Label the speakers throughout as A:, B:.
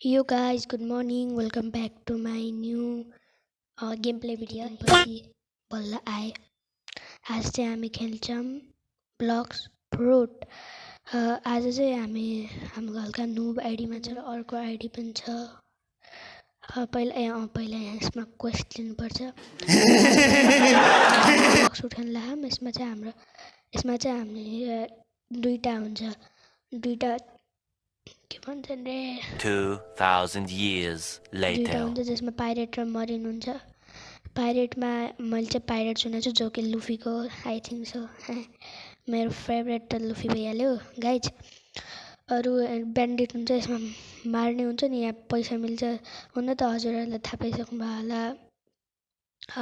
A: Yo guys, good morning. Welcome back to my new gameplay video. पछि बल्ल आए आज चाहिँ हामी खेल्छौँ ब्लक्स फ्रुट। आज चाहिँ हाम्रो हल्का नुब आइडीमा छ र अर्को आइडी पनि छ। पहिला यसमा क्वेस्ट लिनुपर्छ। ब्लक्स फ्रुट खेल्न लाग्यौँ। यसमा चाहिँ हामीले दुईटा हुन्छ, दुईटा के भन्छन् रे
B: 2000 years
A: दुईटा
B: later.
A: हुन्छ जसमा पाइरेट र मरिन हुन्छ। पाइरेटमा मैले चाहिँ पाइरेट सुनेको छु जो कि लुफीको आई थिङ्क सो। मेरो फेभरेट त लुफी भइहाल्यो गाइज। अरू ब्यान्डिट हुन्छ, यसमा मार्ने हुन्छ नि, यहाँ पैसा मिल्छ। हुन त हजुरहरूलाई थाहा पाइसक्नु भयो होला।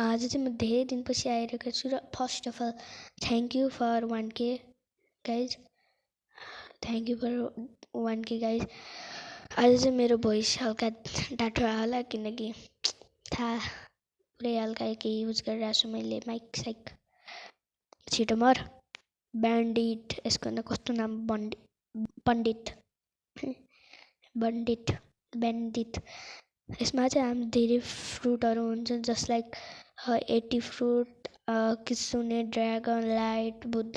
A: आज चाहिँ म धेरै दिनपछि आइरहेको छु र first of all thank you for 1K guys, thank you for 1K guys. आज चाहिँ मेरो भोइस हल्का डाँटो आयो होला किनकि थाहा पुरै हल्का केही युज गरिरहेको छु मैले माइक साइक। छिटो मर ब्यान्डिट, यसको न कस्तो नाम पण्डित बन्डिट ब्यान्डिट। यसमा चाहिँ हामी धेरै फ्रुटहरू हुन्छ जस्ट लाइक 80 फ्रुट, किसुने, ड्र्यागन, लाइट, बुद्ध।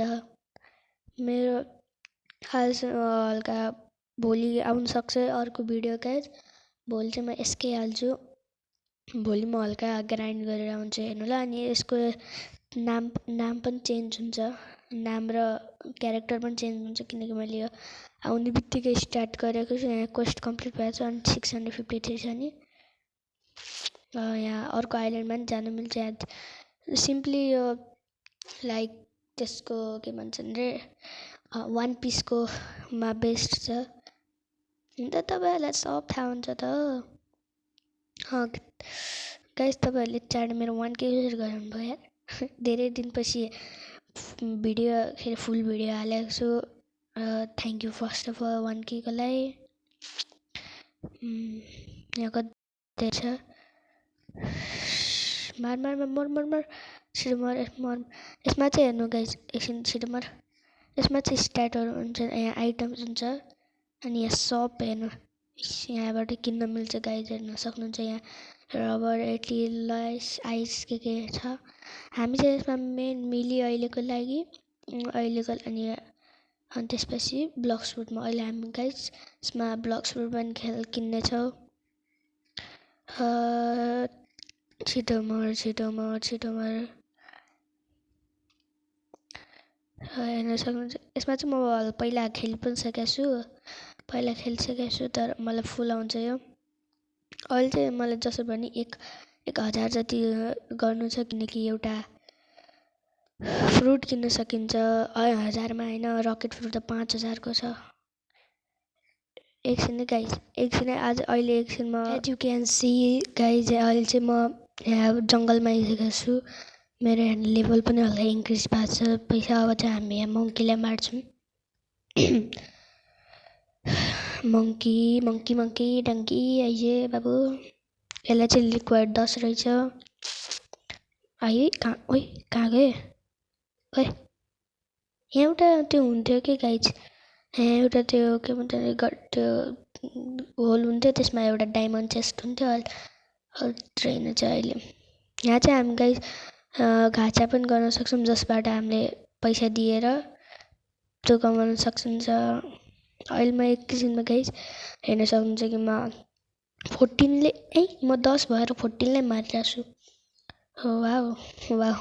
A: मेरो आज हल्का भोलि आउन सक्छ अर्को भिडियो गाइज। भोलि चाहिँ म यसकै हाल्छु। भोलि म हल्का ग्राइन्ड गरेर आउँछु हेर्नु ल। अनि यसको नाम पनि चेन्ज हुन्छ, नाम र क्यारेक्टर पनि चेन्ज हुन्छ किनकि मैले यो आउने बित्तिकै स्टार्ट गरेको छु। यहाँ क्वेस्ट कम्प्लिट भएको छ अनि 653 छ नि। यहाँ अर्को आइल्यान्डमा पनि जानु मिल्छ। यहाँ सिम्पली यो लाइक त्यसको के भन्छन् रे वान पिसको मा बेस्ट छ। अन्त तपाईँहरूलाई सब थाहा हुन्छ त। गाइस तपाईँहरूले चाँडै मेरो 1K युज गराउनु भयो यार। धेरै दिनपछि भिडियो फुल भिडियो हालेको छु। Thank you first of all 1K को लागि। यहाँ कति छ, मार मार मर मर मर छिटो मर मर। यसमा चाहिँ हेर्नु गाइस, एकछिन छिटो मर। यसमा चाहिँ स्ट्याटहरू हुन्छ, यहाँ आइटम्स हुन्छ अनि यहाँ सप हेर्नु, यहाँबाट किन्न मिल्छ गाइज, हेर्न सक्नुहुन्छ। यहाँ रबर, एटिलाइस, आइस के छ। हामी चाहिँ यसमा मेन मिली अहिलेको लागि अनि त्यसपछि ब्लक्स फ्रुटमा अहिले हामी गाइज यसमा ब्लक्स फ्रुट पनि किन्नेछौँ। छिटो मर छिटो मर छिटो मर। हेर्न सक्नुहुन्छ यसमा चाहिँ म पहिला खेलिसकेको छु तर मलाई फुल आउँछ यो। अहिले चाहिँ मलाई जसरी पनि 1000 जति गर्नु छ किनकि एउटा फ्रुट किन्न सकिन्छ 1000मा होइन। रकेट फ्रुट त 5000 को छ। एकछिन गाइज, एकछिन आज अहिले एकछिनमा as you can see guys, अहिले चाहिँ म यहाँ जङ्गलमा आइसकेको छु। मेरो यहाँ लेभल पनि हल्का इन्क्रिज भएको छ। पैसा अब चाहिँ हामी यहाँ मङ्कीलाई मार्छौँ। मङ्की मङ्की मङ्की डङ्की आइजे बाबु। यसलाई चाहिँ लिक्विड 10 रहेछ। आइ कहाँ गयो ओए। यहाँ एउटा त्यो हुन्थ्यो कि गाइज, यहाँ एउटा त्यो के भन्छ त्यो होल हुन्थ्यो, त्यसमा एउटा डायमन्ड चेस्ट हुन्थ्यो। अहिले ट्रेन चाहिँ अहिले यहाँ चाहिँ हामी गाइज घाँचा पनि गर्न सक्छौँ जसबाट हामीले पैसा दिएर त्यो कमाउन सकिन्छ। अहिले म एकैछिनमा गाइज हेर्न सक्नुहुन्छ कि म 14ले म 10 भएर 14ले मारिरहेको छु। वाह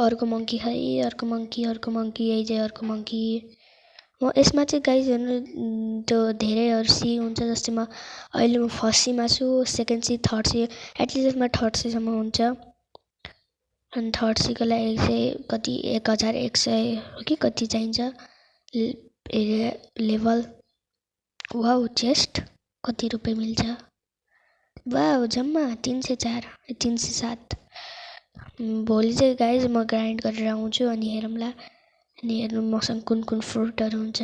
A: अर्को मङ्की खै, अर्को मङ्की आइज, अर्को मङ्की। म यसमा चाहिँ गाइज हेर्नु त्यो धेरैहरू सी हुन्छ। जस्तै अहिले म फर्स्ट सीमा छु, second C, third C, at least यसमा थर्ड सीसम्म हुन्छ। अनि थर्ड सीको लागि चाहिँ कति 1100 हो कि कति चाहिन्छ लेभल। वाउ चेस्ट कति रुपियाँ मिल्छ। वाउ जम्मा 304 307। भोलि चाहिँ गाइज म ग्राइन्ड गरेर आउँछु अनि हेरौँला। अनि हेर्नु मसँग कुन फ्रुटहरू हुन्छ।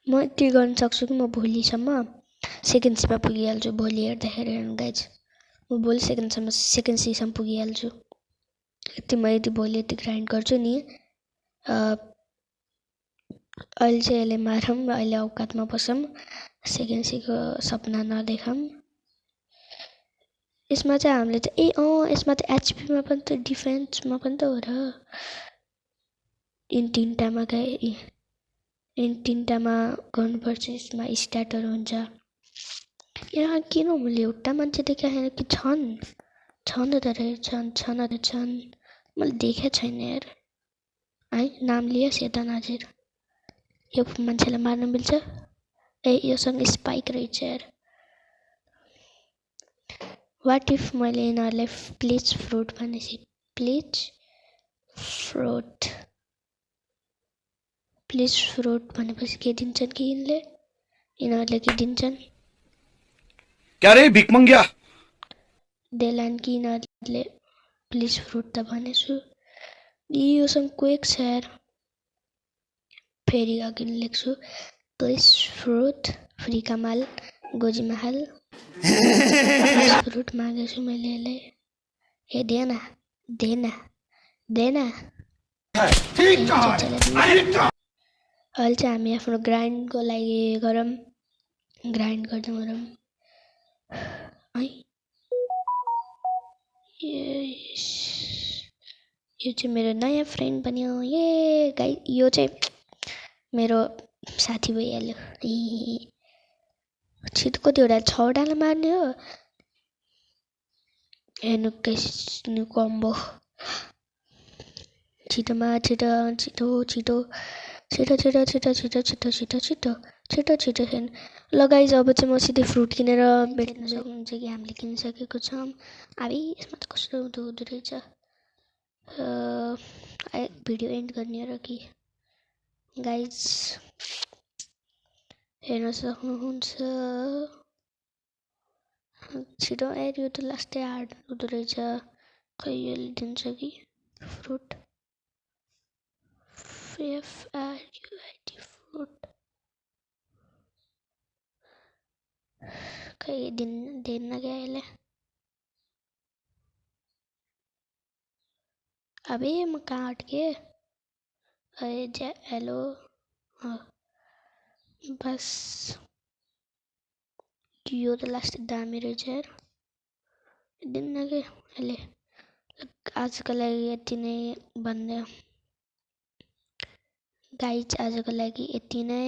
A: म यति गर्न सक्छु कि म भोलिसम्म सेकेन्ड सीमा पुगिहाल्छु। भोलि हेर्दाखेरि हेर्नु गाइज, म भोलि सेकेन्ड सीसम्म पुगिहाल्छु। यति भोलि यति ग्राइन्ड गर्छु नि। अहिले चाहिँ यसले मारौँ, अहिले औकातमा बसौँ, सेकेन्सीको सपना नदेखाऊँ। यसमा चाहिँ हामीले चाहिँ यसमा चाहिँ एचपीमा पनि त डिफेन्समा पनि त हो र। इन तिनटामा गर्नुपर्छ, यसमा स्ट्याटहरू हुन्छ। यहाँ किन मैले एउटा मान्छे देखाएन कि छन् मैले देखेको छैन यार। है नाम लियोस् यता नजिर, यो मान्छेलाई मार्न मिल्छ। योसँग स्पाइक रहेछ यार। वाट इफ मैले यिनीहरूलाई प्लिज फ्रुट भनेपछि प्लिज फ्रुट भनेपछि के दिन्छन् कि यिनीहरूले के दिन्छन्?
C: क्या रे भिकमंग्या?
A: देलान् कि यिनीहरूले प्लिज फ्रुट त भनेछु। योसँग क्वेक छ यार। फेरि अघि लेख्छु प्लिज फ्रुट फ्री कमाल गोजी महल। फ्रुट मागेछु मैले यसलाई। हे देना अहिले चाहिँ हामी आफ्नो ग्राइन्डको लागि गरौँ, ग्राइन्ड गर्दै गरौँ है। यो चाहिँ मेरो नयाँ फ्रेन्ड बन्यो। यो चाहिँ मेरो साथी भइहाल्यो। छिटो कतिवटा 6वटालाई मार्ने हो। हेर्नु कैसनु कम्बो। छिटोमा छिटो हेर्नु। लगाइज अब चाहिँ म सिधै फ्रुट किनेर बेच्न सक्नुहुन्छ कि हामीले किनिसकेको छौँ। अब यसमा त कस्तो हुँदो रहेछ। भिडियो एन्ड गर्ने हो र कि गाइज हेर्न सक्नुहुन्छ। छिटो यो त लास्टै हार्ड हुँदो रहेछ। खै यसले दिन्छ कि फ्रुट फ्रुट खै दिन क्या यसले। अबे म कहाँ अट्के? हेलो बस यो त लास्ट दामी रहेछ यार। दिन्न के यसले। आजको लागि यति नै भन्दै गाइज, आजको लागि यति नै।